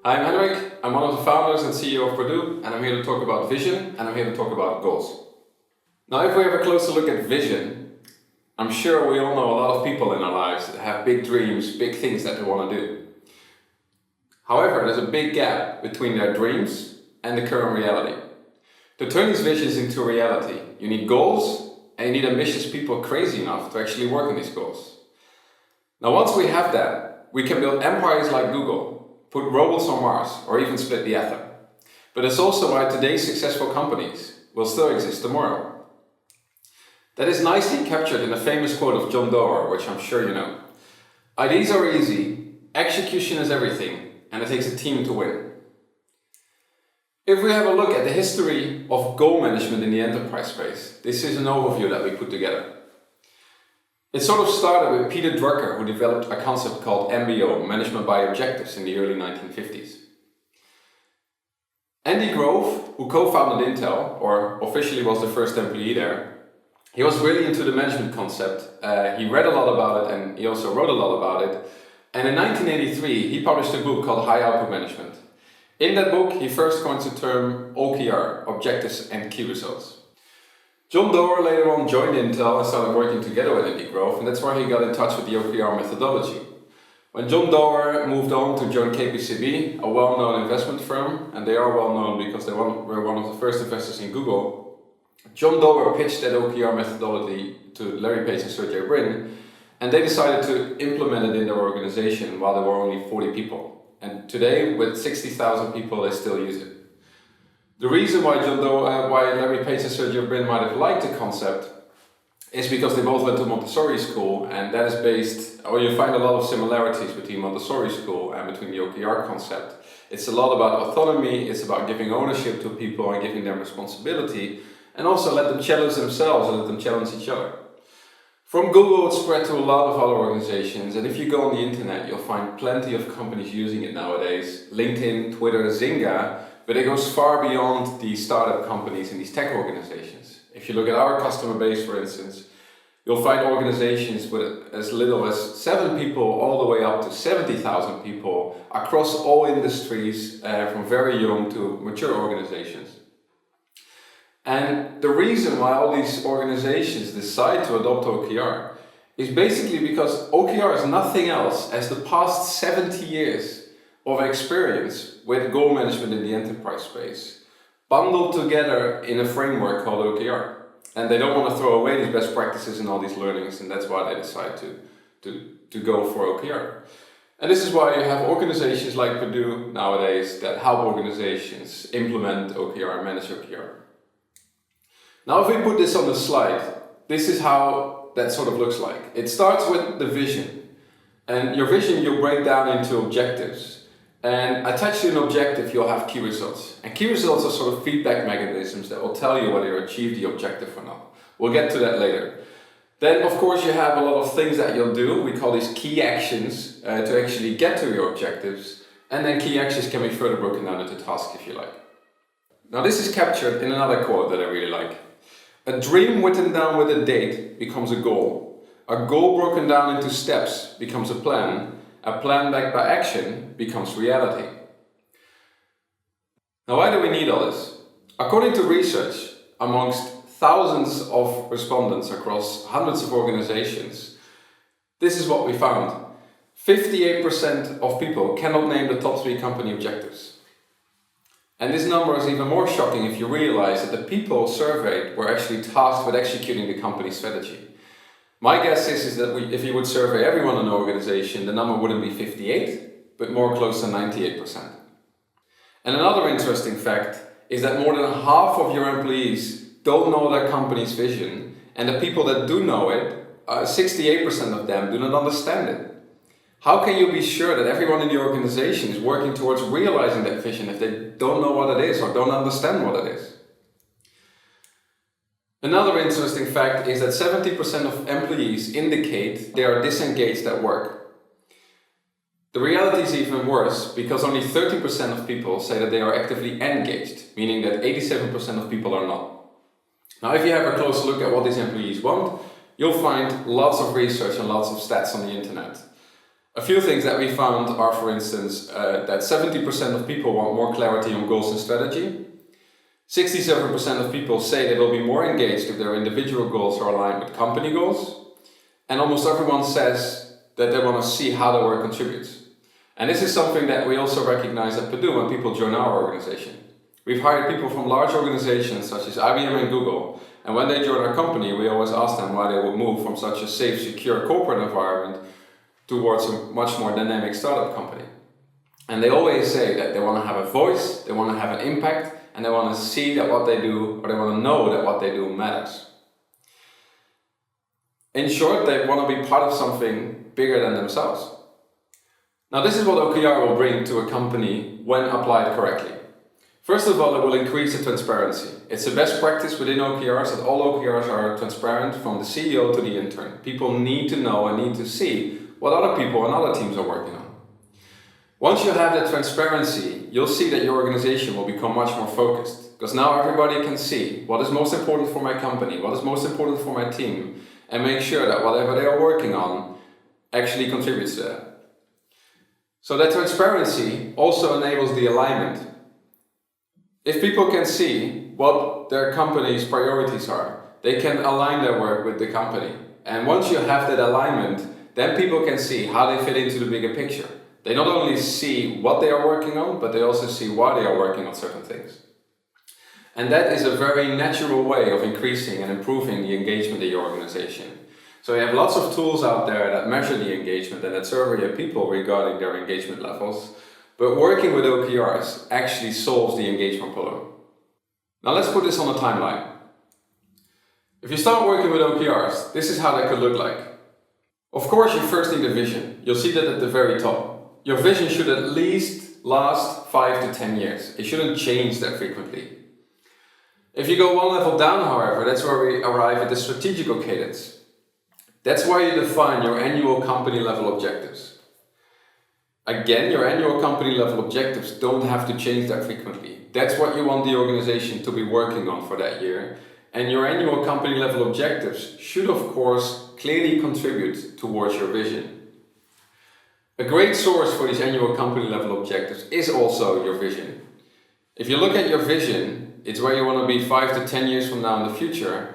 I'm Henrik, I'm one of the founders and CEO of Perdoo, and I'm here to talk about vision, and I'm here to talk about goals. Now, if we have a closer look at vision, I'm sure we all know a lot of people in our lives that have big dreams, big things that they want to do. However, there's a big gap between their dreams and the current reality. To turn these visions into reality, you need goals, and you need ambitious people crazy enough to actually work on these goals. Now, once we have that, we can build empires like Google, put robots on Mars, or even split the atom. But it's also why today's successful companies will still exist tomorrow. That is nicely captured in a famous quote of John Doerr, which I'm sure you know. Ideas are easy, execution is everything, and it takes a team to win. If we have a look at the history of goal management in the enterprise space, this is an overview that we put together. It sort of started with Peter Drucker, who developed a concept called MBO, Management by Objectives, in the early 1950s. Andy Grove, who co-founded Intel, or officially was the first employee there, he was really into the management concept. He read a lot about it and he also wrote a lot about it. And in 1983, he published a book called High Output Management. In that book, he first coined the term OKR, Objectives and Key Results. John Doerr later on joined Intel and started working together with Andy Grove, and that's where he got in touch with the OKR methodology. When John Doerr moved on to join KPCB, a well-known investment firm, and they are well-known because they were one of the first investors in Google, John Doerr pitched that OKR methodology to Larry Page and Sergey Brin, and they decided to implement it in their organization while there were only 40 people. And today, with 60,000 people, they still use it. The reason why why Larry Page and Sergey Brin might have liked the concept is because they both went to Montessori school, and that is you find a lot of similarities between Montessori school and between the OKR concept. It's a lot about autonomy, it's about giving ownership to people and giving them responsibility, and also let them challenge themselves and let them challenge each other. From Google, it spread to a lot of other organizations, and if you go on the internet, you'll find plenty of companies using it nowadays. LinkedIn, Twitter, Zynga. But it goes far beyond the startup companies and these tech organizations. If you look at our customer base, for instance, you'll find organizations with as little as 7 people all the way up to 70,000 people across all industries, from very young to mature organizations. And the reason why all these organizations decide to adopt OKR is basically because OKR is nothing else as the past 70 years of experience with goal management in the enterprise space, bundled together in a framework called OKR. And they don't want to throw away these best practices and all these learnings, and that's why they decide to go for OKR. And this is why you have organizations like Perdoo nowadays that help organizations implement OKR and manage OKR. Now, if we put this on the slide, this is how that sort of looks like. It starts with the vision. And your vision you'll break down into objectives. And attached to an objective, you'll have key results. And key results are sort of feedback mechanisms that will tell you whether you achieved the objective or not. We'll get to that later. Then, of course, you have a lot of things that you'll do. We call these key actions to actually get to your objectives. And then key actions can be further broken down into tasks if you like. Now, this is captured in another quote that I really like. A dream written down with a date becomes a goal. A goal broken down into steps becomes a plan backed by action becomes reality. Now, why do we need all this? According to research amongst thousands of respondents across hundreds of organizations, this is what we found. 58% of people cannot name the top 3 company objectives. And this number is even more shocking if you realize that the people surveyed were actually tasked with executing the company strategy. My guess is that if you would survey everyone in an organization, the number wouldn't be 58, but more close to 98%. And another interesting fact is that more than half of your employees don't know their company's vision, and the people that do know it, 68% of them do not understand it. How can you be sure that everyone in the organization is working towards realizing that vision if they don't know what it is or don't understand what it is? Another interesting fact is that 70% of employees indicate they are disengaged at work. The reality is even worse because only 30% of people say that they are actively engaged, meaning that 87% of people are not. Now, if you have a close look at what these employees want, you'll find lots of research and lots of stats on the internet. A few things that we found are, for instance, that 70% of people want more clarity on goals and strategy. 67% of people say they will be more engaged if their individual goals are aligned with company goals. And almost everyone says that they want to see how their work contributes. And this is something that we also recognize at Perdoo when people join our organization. We've hired people from large organizations such as IBM and Google, and when they join our company, we always ask them why they would move from such a safe, secure corporate environment towards a much more dynamic startup company. And they always say that they want to have a voice, they want to have an impact, and they want to see that what they do, or they want to know that what they do matters. In short, they want to be part of something bigger than themselves. Now, this is what OKR will bring to a company when applied correctly. First of all, it will increase the transparency. It's a best practice within OKRs that all OKRs are transparent from the CEO to the intern. People need to know and need to see what other people and other teams are working on. Once you have that transparency, you'll see that your organization will become much more focused, because now everybody can see what is most important for my company, what is most important for my team, and make sure that whatever they are working on actually contributes to that. So that transparency also enables the alignment. If people can see what their company's priorities are, they can align their work with the company. And once you have that alignment, then people can see how they fit into the bigger picture. They not only see what they are working on, but they also see why they are working on certain things. And that is a very natural way of increasing and improving the engagement in your organization. So you have lots of tools out there that measure the engagement and that survey your people regarding their engagement levels. But working with OKRs actually solves the engagement problem. Now let's put this on a timeline. If you start working with OKRs, this is how that could look like. Of course, you first need a vision. You'll see that at the very top. Your vision should at least last 5 to 10 years. It shouldn't change that frequently. If you go one level down, however, that's where we arrive at the strategical cadence. That's where you define your annual company level objectives. Again, your annual company level objectives don't have to change that frequently. That's what you want the organization to be working on for that year. And your annual company level objectives should, of course, clearly contribute towards your vision. A great source for these annual company level objectives is also your vision. If you look at your vision, it's where you want to be 5 to 10 years from now in the future,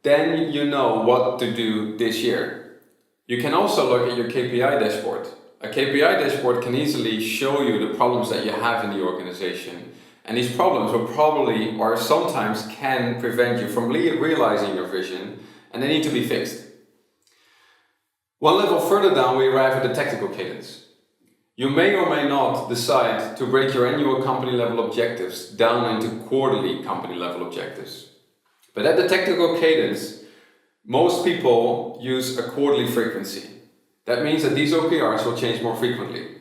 then you know what to do this year. You can also look at your KPI dashboard. A KPI dashboard can easily show you the problems that you have in the organization. And these problems will probably, or sometimes can, prevent you from realizing your vision, and they need to be fixed. One level further down, we arrive at the tactical cadence. You may or may not decide to break your annual company level objectives down into quarterly company level objectives. But at the tactical cadence, most people use a quarterly frequency. That means that these OKRs will change more frequently.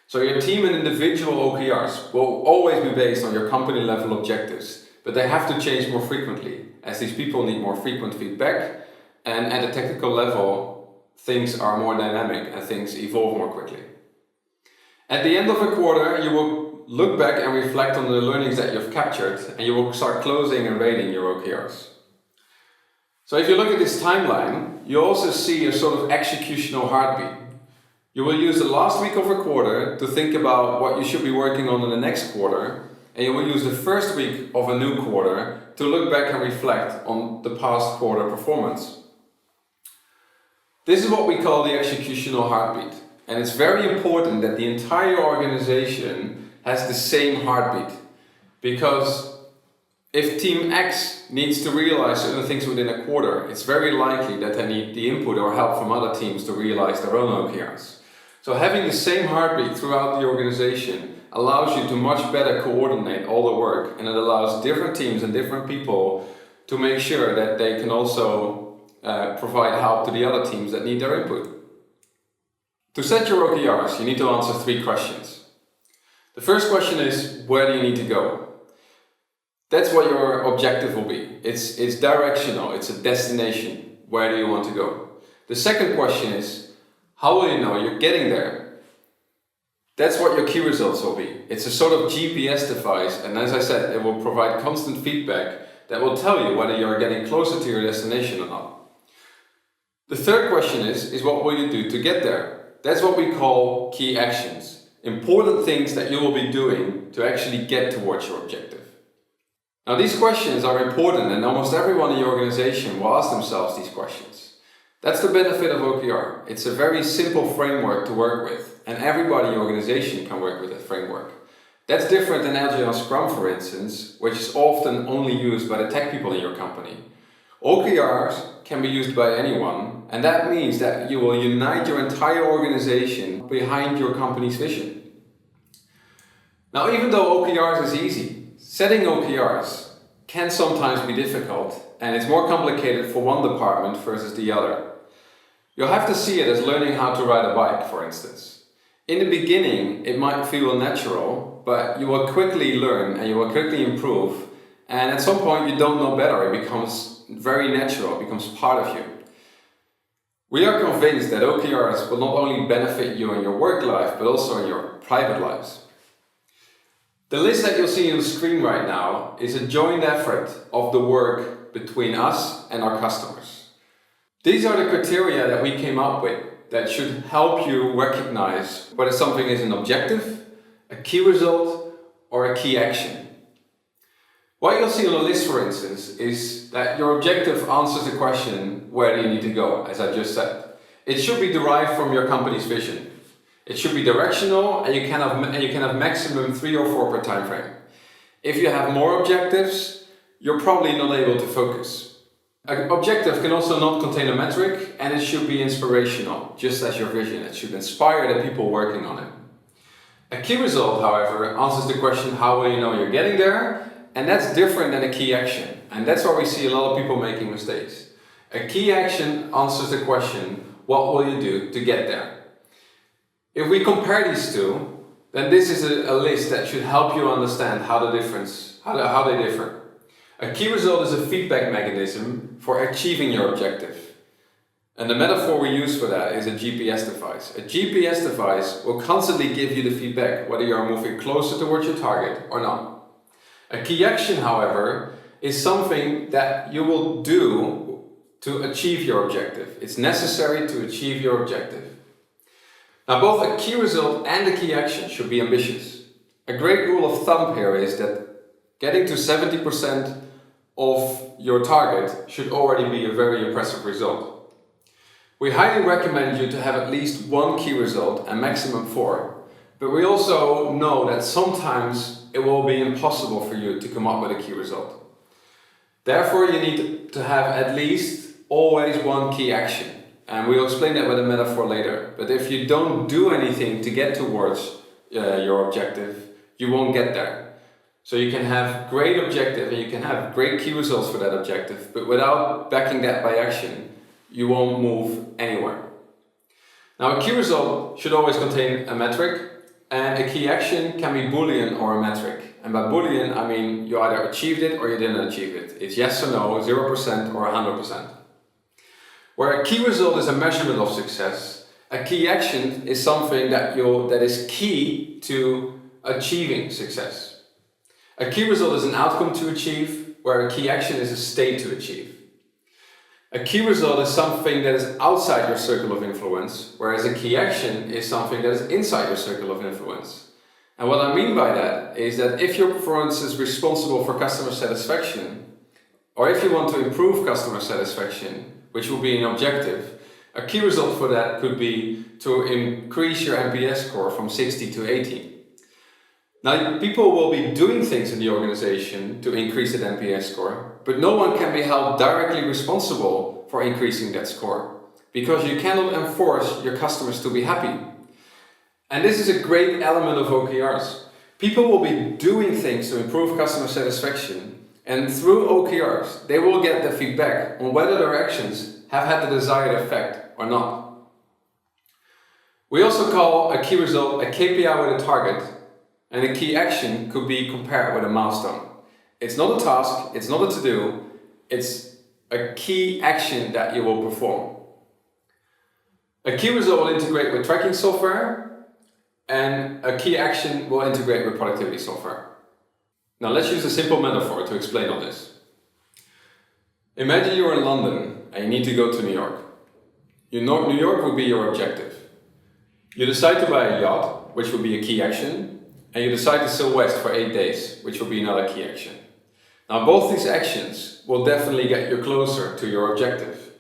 So your team and individual OKRs will always be based on your company level objectives, but they have to change more frequently, as these people need more frequent feedback, and at a technical level, things are more dynamic and things evolve more quickly. At the end of a quarter, you will look back and reflect on the learnings that you've captured, and you will start closing and rating your OKRs. So if you look at this timeline, you also see a sort of executional heartbeat. You will use the last week of a quarter to think about what you should be working on in the next quarter, and you will use the first week of a new quarter to look back and reflect on the past quarter performance. This is what we call the executional heartbeat, and it's very important that the entire organization has the same heartbeat, because if Team X needs to realize certain things within a quarter, it's very likely that they need the input or help from other teams to realize their own OKRs. So having the same heartbeat throughout the organization allows you to much better coordinate all the work, and it allows different teams and different people to make sure that they can also provide help to the other teams that need their input. To set your OKRs, you need to answer 3 questions. The first question is, where do you need to go? That's what your objective will be. It's directional, it's a destination. Where do you want to go? The second question is, how will you know you're getting there? That's what your key results will be. It's a sort of GPS device, and as I said, it will provide constant feedback that will tell you whether you're getting closer to your destination or not. The third question is what will you do to get there? That's what we call key actions. Important things that you will be doing to actually get towards your objective. Now these questions are important and almost everyone in your organization will ask themselves these questions. That's the benefit of OKR. It's a very simple framework to work with and everybody in your organization can work with that framework. That's different than Agile Scrum, for instance, which is often only used by the tech people in your company. OKRs can be used by anyone, and that means that you will unite your entire organization behind your company's vision. Now, even though OKRs is easy, setting OKRs can sometimes be difficult, and it's more complicated for one department versus the other. You'll have to see it as learning how to ride a bike, for instance. In the beginning, it might feel natural, but you will quickly learn and you will quickly improve, and at some point you don't know better, it becomes very natural, it becomes part of you. We are convinced that OKRs will not only benefit you in your work life, but also in your private lives. The list that you'll see on the screen right now is a joint effort of the work between us and our customers. These are the criteria that we came up with that should help you recognize whether something is an objective, a key result, or a key action. What you'll see on the list, for instance, is that your objective answers the question, where do you need to go, as I just said. It should be derived from your company's vision. It should be directional and you can have maximum 3 or 4 per time frame. If you have more objectives, you're probably not able to focus. An objective can also not contain a metric and it should be inspirational, just as your vision. It should inspire the people working on it. A key result, however, answers the question, how will you know you're getting there? And that's different than a key action. And that's where we see a lot of people making mistakes. A key action answers the question, what will you do to get there? If we compare these two, then this is a list that should help you understand how they differ. A key result is a feedback mechanism for achieving your objective. And the metaphor we use for that is a GPS device. A GPS device will constantly give you the feedback whether you are moving closer towards your target or not. A key action, however, is something that you will do to achieve your objective. It's necessary to achieve your objective. Now, both a key result and a key action should be ambitious. A great rule of thumb here is that getting to 70% of your target should already be a very impressive result. We highly recommend you to have at least 1 key result and maximum 4, but we also know that sometimes it will be impossible for you to come up with a key result. Therefore, you need to have at least always 1 key action. And we'll explain that with a metaphor later. But if you don't do anything to get towards your objective, you won't get there. So you can have great objective and you can have great key results for that objective, but without backing that by action, you won't move anywhere. Now, a key result should always contain a metric, and a key action can be Boolean or a metric. And by Boolean, I mean you either achieved it or you didn't achieve it. It's yes or no, 0% or 100%. Where a key result is a measurement of success, a key action is something that is key to achieving success. A key result is an outcome to achieve, where a key action is a state to achieve. A key result is something that is outside your circle of influence, whereas a key action is something that is inside your circle of influence. And what I mean by that is that if you're, for instance, responsible for customer satisfaction, or if you want to improve customer satisfaction, which will be an objective, a key result for that could be to increase your NPS score from 60 to 80. Now, people will be doing things in the organization to increase that NPS score, but no one can be held directly responsible for increasing that score, because you cannot enforce your customers to be happy. And this is a great element of OKRs. People will be doing things to improve customer satisfaction, and through OKRs, they will get the feedback on whether their actions have had the desired effect or not. We also call a key result a KPI with a target, and a key action could be compared with a milestone. It's not a task, it's not a to-do, it's a key action that you will perform. A key result will integrate with tracking software, and a key action will integrate with productivity software. Now let's use a simple metaphor to explain all this. Imagine you're in London and you need to go to New York. New York would be your objective. You decide to buy a yacht, which will be a key action, and you decide to sail west for 8 days, which will be another key action. Now, both these actions will definitely get you closer to your objective.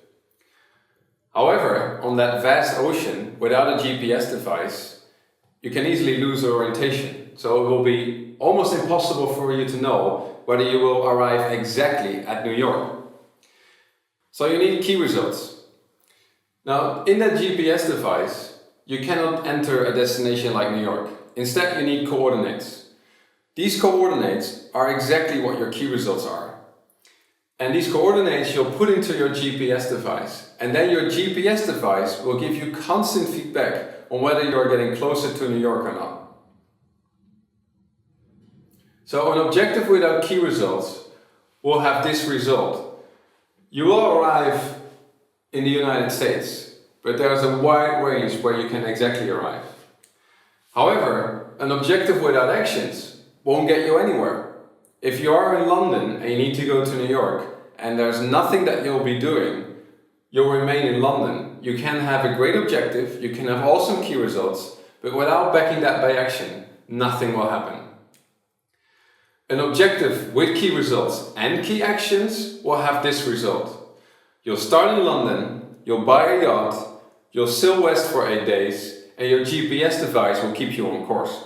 However, on that vast ocean, without a GPS device, you can easily lose orientation. So it will be almost impossible for you to know whether you will arrive exactly at New York. So you need key results. Now, in that GPS device, you cannot enter a destination like New York. Instead, you need coordinates. These coordinates are exactly what your key results are. And these coordinates you'll put into your GPS device. And then your GPS device will give you constant feedback on whether you're getting closer to New York or not. So an objective without key results will have this result. You will arrive in the United States, but there's a wide range where you can exactly arrive. However, an objective without actions won't get you anywhere. If you are in London and you need to go to New York and there's nothing that you'll be doing, you'll remain in London. You can have a great objective, you can have awesome key results, but without backing that by action, nothing will happen. An objective with key results and key actions will have this result. You'll start in London, you'll buy a yacht, you'll sail west for 8 days, and your GPS device will keep you on course.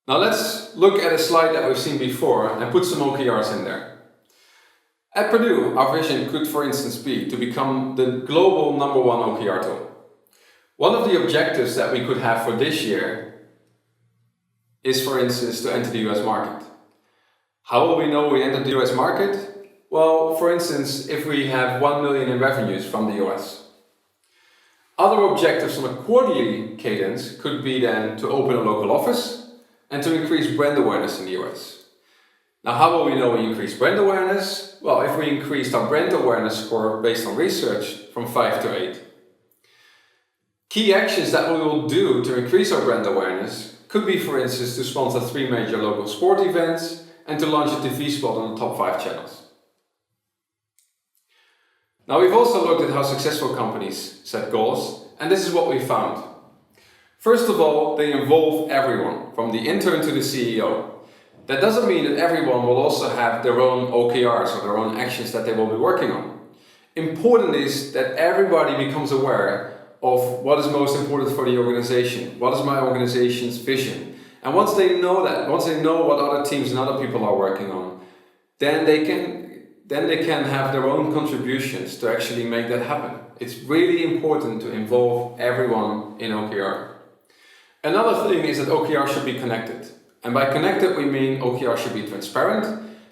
Now let's look at a slide that we've seen before and put some OKRs in there. At Perdoo, our vision could, for instance, be to become the global #1 OKR tool. One of the objectives that we could have for this year is, for instance, to enter the US market. How will we know we entered the US market? Well, for instance, if we have 1 million in revenues from the US. Other objectives on a quarterly cadence could be then to open a local office and to increase brand awareness in the US. Now, how will we know we increase brand awareness? Well, if we increased our brand awareness score based on research from 5 to 8. Key actions that we will do to increase our brand awareness could be, for instance, to sponsor 3 major local sport events and to launch a TV spot on the top 5 channels. Now, we've also looked at how successful companies set goals, and this is what we found. First of all, they involve everyone, from the intern to the CEO. That doesn't mean that everyone will also have their own OKRs or their own actions that they will be working on. Important is that everybody becomes aware of what is most important for the organization, what is my organization's vision. And once they know that, once they know what other teams and other people are working on, then they can have their own contributions to actually make that happen. It's really important to involve everyone in OKR. Another thing is that OKR should be connected. And by connected, we mean OKR should be transparent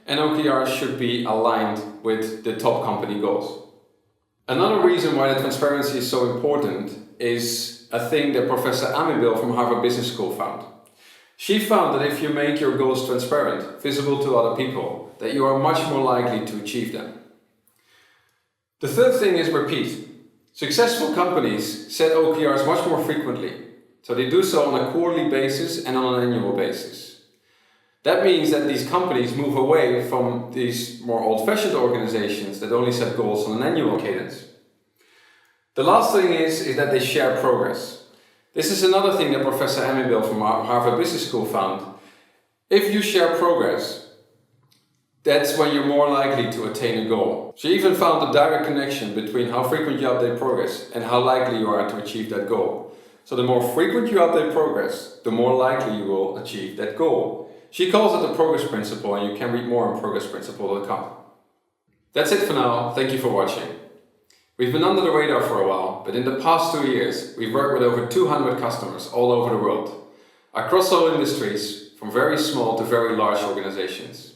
and OKR should be aligned with the top company goals. Another reason why the transparency is so important is a thing that Professor Amibil from Harvard Business School found. She found that if you make your goals transparent, visible to other people, that you are much more likely to achieve them. The third thing is repeat. Successful companies set OKRs much more frequently. So they do so on a quarterly basis and on an annual basis. That means that these companies move away from these more old-fashioned organizations that only set goals on an annual cadence. The last thing is that they share progress. This is another thing that Professor Amibil from Harvard Business School found. If you share progress, that's when you're more likely to attain a goal. She even found a direct connection between how frequent you update progress and how likely you are to achieve that goal. So the more frequent you update progress, the more likely you will achieve that goal. She calls it the progress principle, and you can read more on progressprinciple.com. That's it for now. Thank you for watching. We've been under the radar for a while, but in the past 2 years, we've worked with over 200 customers all over the world, across all industries, from very small to very large organizations.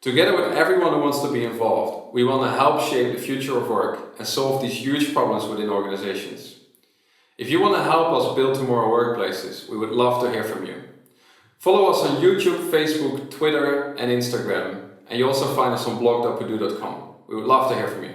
Together with everyone who wants to be involved, we want to help shape the future of work and solve these huge problems within organizations. If you want to help us build tomorrow workplaces, we would love to hear from you. Follow us on YouTube, Facebook, Twitter and Instagram, and you also find us on blog.perdoo.com. We would love to hear from you.